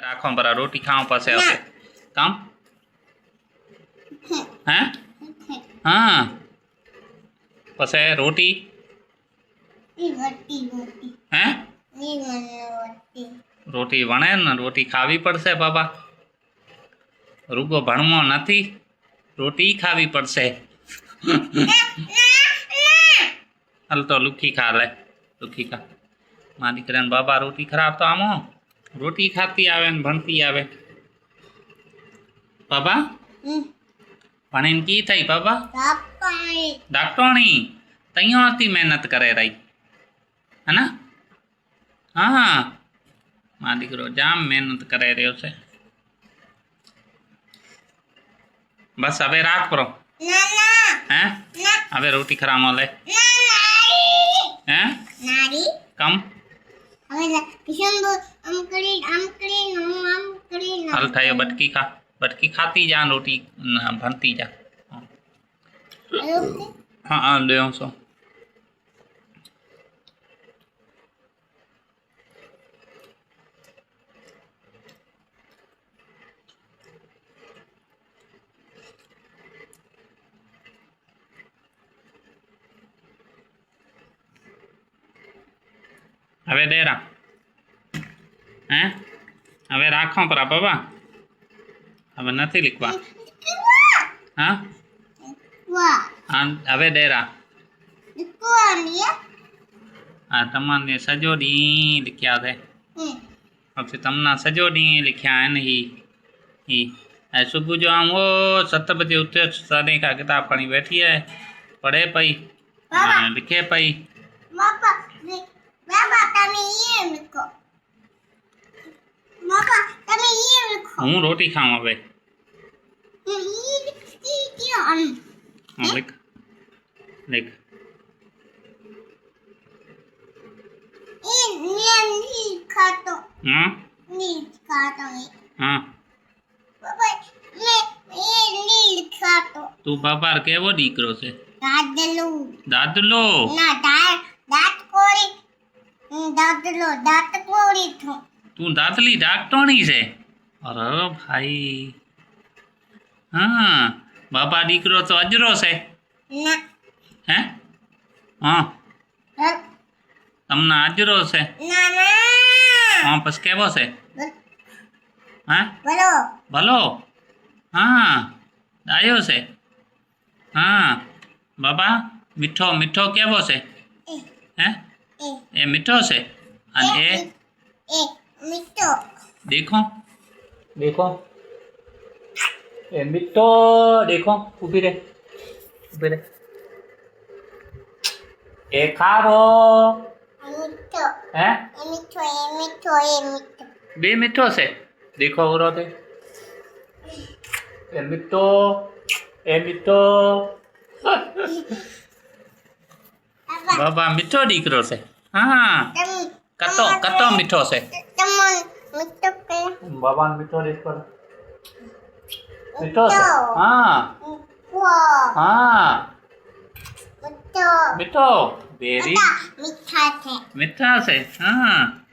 રાખો બરા રોટી ખાવા પાસે આવશે કામ હે હા પાસે રોટી હે રોટી વણે ને રોટી ખાવી પડશે બાબા રૂગો ભણવો નથી રોટી ખાવી પડશે હાલ તો લુખી ખા લે લુખી ખા મારી દીકરાને બાબા રોટી ખરાબ તો આમો રોટી ખાતી આવે ને ભણતી આવે બાબા ભણીને કી થઈ બાબા ડાક્ટરની તૈયારથી મહેનત કરે રહી હે ને હા મારો દીકરો જામ મહેનત કરે રહ્યો છે બસ હવે રાખ પ્રો હે હવે રોટી ખરામાં લે હે કમ હાલ થાય બટકી ખાતી જા રોટી ભણતી જા હા હા ले આવશો હવે દેરા હે હવે રાખો પરા બાબા હવે નથી લીખવા હા હવે દેરા હા તમને સજો ડી लिखिया थे પછી તમને સજો ડી लिखिया है ही सुबह जो हम वो 7 बजे उठे साढ़े का किताब पढ़ी बैठी है पढ़े पई लिखे पई હું રોટી ખાઉં હવે लिख लिख हाँ हाँ तू बाबा केवो दीकरो छे दादलो तू दादली डाक्टरनी छे अरे भाई हाँ बाबा दीकरो तो अजरो छे हैं हाँ तमने अजरो छे हाँ बस केवो छे हाँ भलो हाँ डायो छे हाँ बाबा मीठो मीठो केवो छे हैं ए मीठो छे अने ए मीठो देखो देखो ए मीठो देखो ऊभी रे ए खारो हैं बे मीठो से देखो उरो दे ए मीठो बाबा मीठो दीकरो से हाँ कतो कतो मीठो से बाबा मीठो देखो मीठो से हाँ हाँ मीठो बेरी मीठा से हाँ